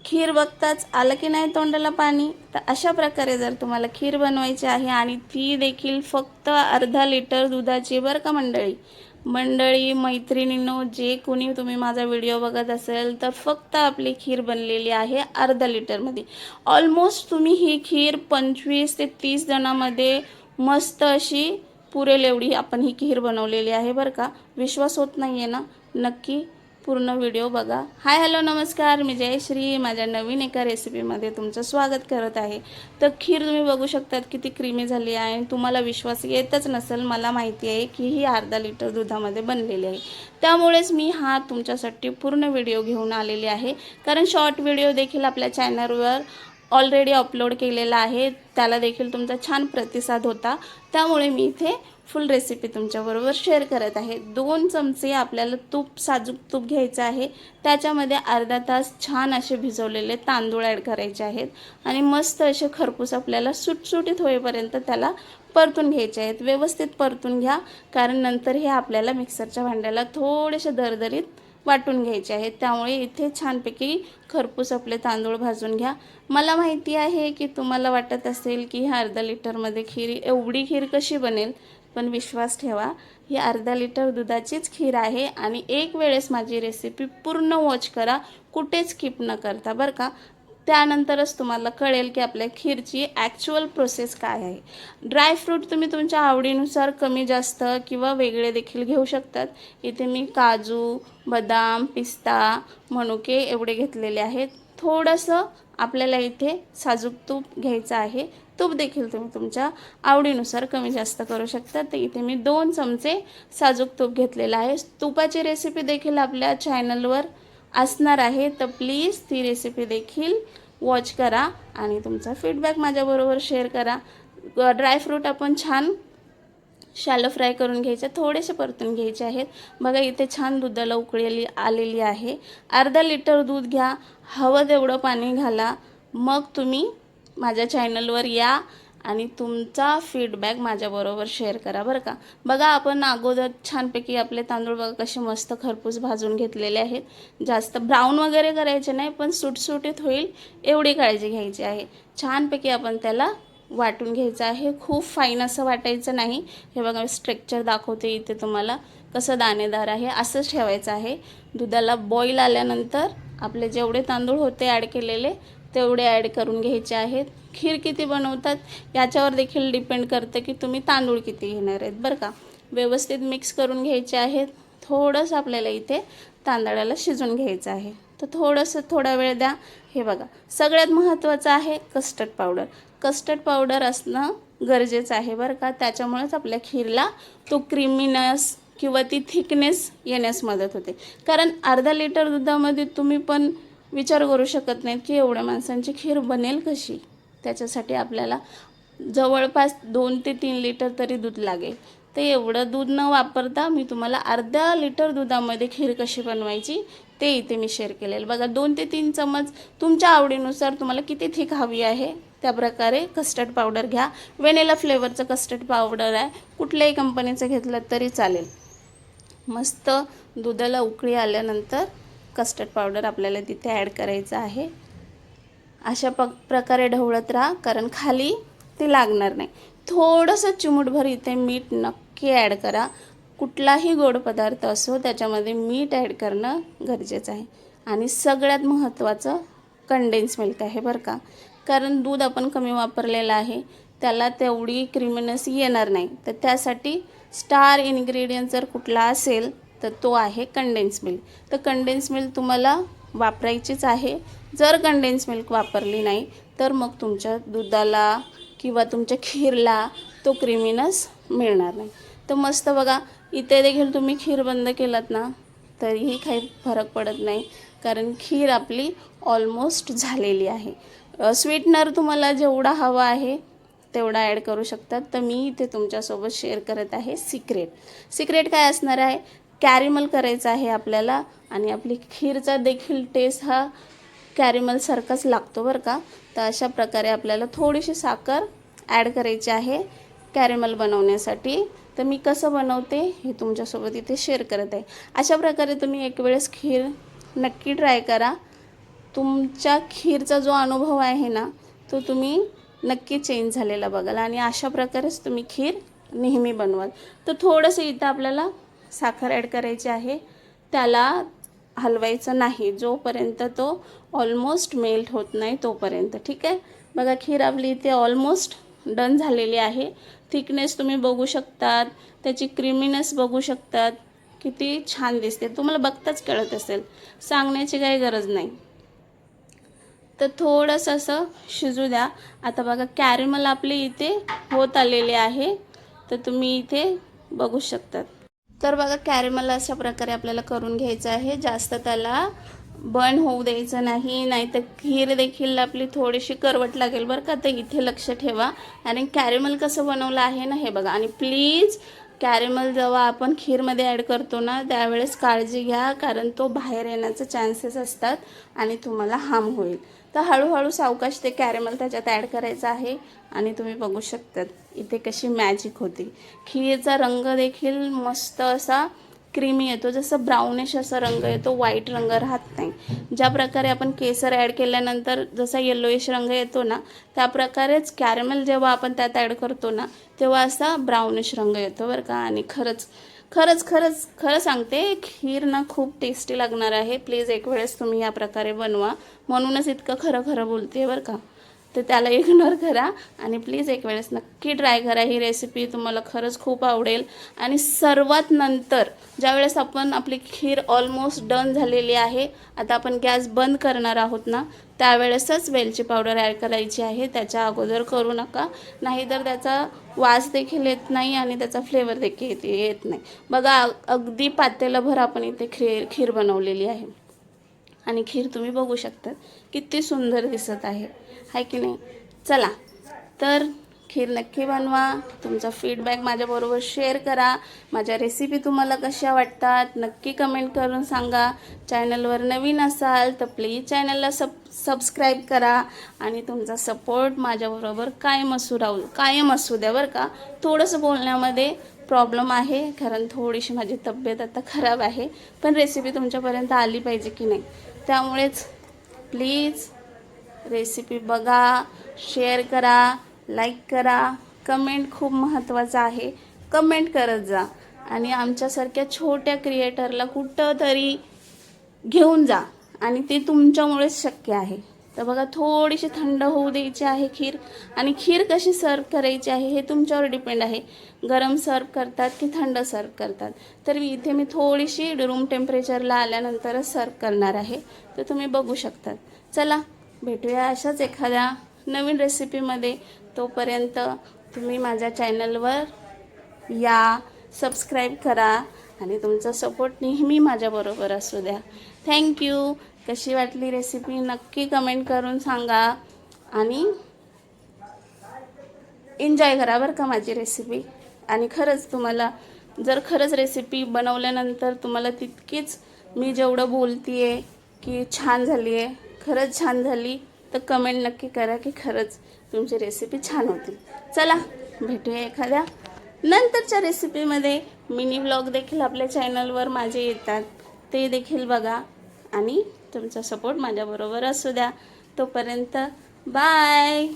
खीर बघताच आलं की नाही तोंडाला पाणी. तर अशा प्रकारे जर तुम्हाला खीर बनवायची आहे आणि ती देखील फक्त अर्धा लिटर दुधाची, बरं का मंडळी मैत्रिणींनो, जे कोणी तुम्ही माझा व्हिडिओ बघत असेल तर फक्त आपली खीर बनलेली आहे अर्धा लिटरमध्ये. ऑलमोस्ट तुम्ही ही खीर 25 ते 30 जणांमध्ये मस्त अशी पुरेल एवढी आपण ही खीर बनवलेली आहे बरं का. विश्वास होत नाही आहे ना? नक्की पूर्ण व्हिडिओ बघा. हाय हॅलो नमस्कार, मी जयश्री. माझ्या नवीन एका रेसिपीमध्ये तुमचं स्वागत करत आहे. तर खीर तुम्ही बघू शकतात किती क्रीमी झाली आहे. तुम्हाला विश्वास येतच नसेल, मला माहिती आहे की ही अर्धा लिटर दुधामध्ये बनलेली आहे. त्यामुळेच मी हा तुमच्यासाठी पूर्ण व्हिडिओ घेऊन आलेली आहे. कारण शॉर्ट व्हिडिओ देखील आपल्या चॅनलवर ऑलरेडी अपलोड केलेला आहे, त्याला देखील तुमचा छान प्रतिसाद होता. त्यामुळे मी इथे फुल रेसिपी तुमच्याबरोबर शेअर करत आहे. 2 चमचे आपल्याला तूप, साजूक तूप घ्यायचं आहे. त्याच्यामध्ये अर्धा तास छान असे भिजवलेले तांदूळ ॲड करायचे आहेत आणि मस्त असे खरपूस आपल्याला सुटसुटीत होईपर्यंत त्याला परतून घ्यायचे आहेत. व्यवस्थित परतून घ्या, कारण नंतर हे आपल्याला मिक्सरच्या भांड्याला थोडेसे दरदरीत वाटून घ्यायचे आहेत. त्यामुळे इथे छानपैकी खरपूस आपले तांदूळ भाजून घ्या. मला माहिती आहे की तुम्हाला वाटत असेल की अर्धा लिटरमध्ये खीर, एवढी खीर कशी बनेल, पण विश्वास ठेवा, ही अर्धा लिटर दुधाचीच खीर आहे. आणि एक वेळेस माझी रेसिपी पूर्ण वॉच करा, कुठेच स्किप न करता, बरं का. त्यानंतरच तुम्हाला कळेल की आपल्या खीरची ॲक्च्युअल प्रोसेस काय आहे. ड्रायफ्रूट तुम्ही तुमच्या आवडीनुसार कमी जास्त किंवा वेगळे देखील घेऊ शकतात. इथे मी काजू, बदाम, पिस्ता, मनुके एवढे घेतलेले आहेत. थोडंसं आपल्याला इथे साजूक तूप घ्यायचं आहे. तूप देखील तुम्ही तुमच्या आवडीनुसार कमी जास्त करू शकता. तर इथे मी 2 चमचे साजूक तूप घेतलेलं आहे. तुपाची रेसिपी देखील आपल्या चॅनलवर असणार आहे, तर प्लीज ती रेसिपी देखील वॉच करा आणि तुमचा फीडबॅक माझ्याबरोबर शेअर करा. ड्रायफ्रूट आपण छान शॅलो फ्राय करून घ्यायचे, थोडेसे परतून घ्यायचे आहेत. बघा इथे छान दुधाला उकळी आलेली आहे. अर्धा लिटर दूध घ्या, हवं तेवढं पाणी घाला, मग तुम्ही माझ्या चॅनलवर या आणि तुमचा फीडबॅक माझ्याबरोबर शेअर करा, बरं का. बघा आपण अगोदर छानपैकी आपले तांदूळ बघा कसे मस्त खरपूस भाजून घेतलेले आहेत. जास्त ब्राऊन वगैरे करायचे नाही, पण सुटसुटीत होईल एवढी काळजी घ्यायची आहे. छानपैकी आपण त्याला वाटून घ्यायचं आहे. खूप फाईन असं वाटायचं नाही. हे बघा स्ट्रक्चर दाखवते इथे तुम्हाला कसं दाणेदार आहे, असंच ठेवायचं आहे. दुधाला बॉईल आल्यानंतर आपले जेवढे तांदूळ होते ॲड केलेले तेवढे ॲड करून घ्यायचे आहेत. खीर किती बनवतात याच्यावर देखील डिपेंड करतं की तुम्ही तांदूळ किती घेणार आहेत, बरं का. व्यवस्थित मिक्स करून घ्यायचे आहेत. थोडंसं आपल्याला इथे तांदळाला शिजून घ्यायचं आहे, तर थोडा वेळ द्या. हे बघा सगळ्यात महत्त्वाचं आहे कस्टर्ड पावडर. कस्टर्ड पावडर असणं गरजेचं आहे, बरं का. त्याच्यामुळेच आपल्या खीरला तो क्रीमीनेस किंवा ती थिकनेस येण्यास मदत होते. कारण अर्धा लिटर दुधामध्ये तुम्ही पण विचार करू शकत नाहीत की एवढ्या माणसांची खीर बनेल कशी. त्याच्यासाठी आपल्याला जवळपास 2 ते 3 लिटर तरी दूध लागेल. तर एवढं दूध न वापरता मी तुम्हाला अर्धा लिटर दुधामध्ये खीर कशी बनवायची ते इथे मी शेअर केलेलं. बघा 2 ते 3 चमच तुमच्या आवडीनुसार तुम्हाला किती थिक हवी आहे त्याप्रकारे कस्टर्ड पावडर घ्या. व्हॅनिला फ्लेवरचं कस्टर्ड पावडर आहे, कुठल्याही कंपनीचं घेतलं तरी चालेल. मस्त दुधाला उकळी आल्यानंतर कस्टर्ड पावडर आपल्याला तिथे ॲड करायचं आहे. अशा प्रकारे ढवळत राहा, कारण खाली ते लागणार नाही. थोडंसं चिमूटभर इथे मीठ नक्की ॲड करा. कुठलाही गोड पदार्थ असो त्याच्यामध्ये मीठ ॲड करणं गरजेचं आहे. आणि सगळ्यात महत्त्वाचं कंडेन्स मिल्क आहे, बरं का. कारण दूध आपण कमी वापरलेलं आहे, त्याला तेवढी क्रीमीनेस येणार नाही. तर त्यासाठी स्टार इन्ग्रेडियंट जर कुठला असेल तर तो आहे कंडेन्स मिल्क. तर कंडेन्स मिल्क तुम्हाला वापरायचीच आहे. जर कंडेन्स मिल्क वापरली नाही तर मग तुमच्या दुधाला किंवा तुमच्या खीरला तो क्रीमीनेस मिळणार नाही. तर मस्त बघा इथे देखील तुम्ही खीर बंद केलात ना तरीही काही फरक पडत नाही, कारण खीर आपली ऑलमोस्ट झालेली आहे. स्वीटनर तुम्हाला जेवढा हवा आहे तेवढा ॲड करू शकतात. तर मी इथे तुमच्यासोबत शेअर करत आहे सिक्रेट काय असणार आहे. कॅरेमल करायचं आहे आपल्याला आणि आपली खीरचा देखील टेस्ट हा कॅरेमलसारखाच लागतो, बरं का. तर अशा प्रकारे आपल्याला थोडीशी साखर ॲड करायची आहे कॅरेमल बनवण्यासाठी. तर मी कसं बनवते हे तुमच्यासोबत इथे शेअर करत आहे. अशा प्रकारे तुम्ही एक वेळेस खीर नक्की ट्राय करा. तुमच्या खीरचा जो अनुभव आहे ना तो तुम्ही नक्की चेंज झालेला बघाल आणि अशा प्रकारेच तुम्ही खीर नेहमी बनवाल. तर थोडंसं इथं आपल्याला साखर ॲड करायची आहे. त्याला हलवायचं नाही जोपर्यंत तो ऑलमोस्ट मेल्ट होत नाही तोपर्यंत. ठीक आहे. बघा खीर आपली इथे ऑलमोस्ट डन झालेली आहे. थिकनेस तुम्ही बघू शकतात, त्याची क्रीमीनेस बघू शकतात, किती छान दिसते. तुम्हाला बघताच कळत असेल, सांगण्याची काही गरज नाही. तर थोडंसं असं शिजू द्या. आता बघा कॅरेमल आपली इथे होत आलेले आहे, तर तुम्ही इथे बघू शकतात. तर बघा कॅरेमल अशा प्रकारे आपल्याला करून घ्यायचं आहे. जास्त त्याला बर्न होऊ द्यायचं नाही, नाहीतर खीर देखील आपली थोडीशी करवट लागेल बरं का. तर इथे लक्ष ठेवा. आणि कॅरेमल कसं बनवलं आहे ना हे बघा. आणि प्लीज कॅरेमल जेव्हा आपण खीरमध्ये ॲड करतो ना त्यावेळेस काळजी घ्या, कारण तो बाहेर येण्याचे चान्सेस असतात आणि तुम्हाला हार्म होईल. तर हळूहळू सावकाश ते कॅरेमल त्याच्यात ॲड करायचं आहे. आणि तुम्ही बघू शकतात इथे कशी मॅजिक होती. खीरचा रंग देखील मस्त असा क्रीमी येतो, जसं ब्राउनिश असा रंग येतो, व्हाईट रंग राहत नाही. ज्या प्रकारे आपण केसर ॲड केल्यानंतर जसा येलोइश रंग येतो ना त्या प्रकारेच कॅरेमल जेव्हा आपण त्यात ॲड करतो ना तेव्हा असा ब्राउनिश रंग येतो बरं का. आणि खरं सांगते खीर ना खूप टेस्टी लागणार आहे. प्लीज एक वेळेस तुम्ही या प्रकारे बनवा. म्हणूनच इतकं खरं बोलते बरं का. तर त्याला इग्नोर करा आणि प्लीज एक वेळेस नक्की ट्राय करा. ही रेसिपी तुम्हाला खरंच खूप आवडेल. आणि सर्वात नंतर ज्यावेळेस आपण आपली खीर ऑलमोस्ट डन झालेली आहे, आता आपण गॅस बंद करणार आहोत ना त्यावेळेसच वेलची पावडर ॲड करायची आहे. त्याच्या अगोदर करू नका, नाहीतर त्याचा वास देखील येत नाही आणि त्याचा फ्लेवर देखील येत नाही. बघा अगदी पातेलभर आपण इथे खीर बनवलेली आहे. आणि खीर तुम्ही बघू शकता किती सुंदर दिसत आहे की नाही. चला तर खीर नक्की बनवा. तुमचा फीडबॅक माझ्याबरोबर शेअर करा. माझ्या रेसिपी तुम्हाला कशा वाटतात नक्की कमेंट करून सांगा. चॅनलवर नवीन असाल तर प्लीज चॅनलला सबस्क्राईब करा. आणि तुमचा सपोर्ट माझ्याबरोबर कायम असू द्या बरं का. थोडंसं बोलण्यामध्ये प्रॉब्लेम आहे, कारण थोडीशी माझी तब्येत आता खराब आहे, पण रेसिपी तुमच्यापर्यंत आली पाहिजे की नाही. त्यामुळेच प्लीज रेसिपी बघा, शेअर करा, लाईक करा. कमेंट खूप महत्त्वाचं आहे. कमेंट करत जा आणि आमच्यासारख्या छोट्या क्रिएटरला कुठं तरी घेऊन जा. आणि ते तुमच्यामुळेच शक्य आहे. तर बघा थोडीशी थंड होऊ द्यायची आहे खीर. आणि खीर कशी सर्व करायची आहे हे तुमच्यावर डिपेंड आहे. गरम सर्व करतात की थंड सर्व करतात. तर इथे मी थोडीशी रूम टेम्परेचरला आल्यानंतरच सर्व करणार आहे. तर तुम्ही बघू शकतात. चला भेटूया अशाच एखाद्या नवीन रेसिपीमध्ये. तोपर्यंत तुम्ही माझ्या चॅनलवर या, सबस्क्राईब करा आणि तुमचा सपोर्ट नेहमी माझ्याबरोबर असू द्या. थँक्यू. कशी वाटली रेसिपी नक्की कमेंट करून सांगा आणि एन्जॉय करा बरं का माझी रेसिपी. आणि खरंच तुम्हाला जर खरंच रेसिपी बनवल्यानंतर तुम्हाला तितकीच मी जेवढं बोलते आहे की छान झाली आहे, खरंच छान झाली, तर कमेंट नक्की करा की खरंच तुमची रेसिपी छान होती. चला भेटूया एखाद्या नंतरच्या रेसिपीमध्ये. मिनी व्लॉग देखील आपल्या चॅनलवर माझे येतात, ते देखील बघा आणि तुमचा सपोर्ट माझ्याबरोबर असू द्या. तोपर्यंत बाय.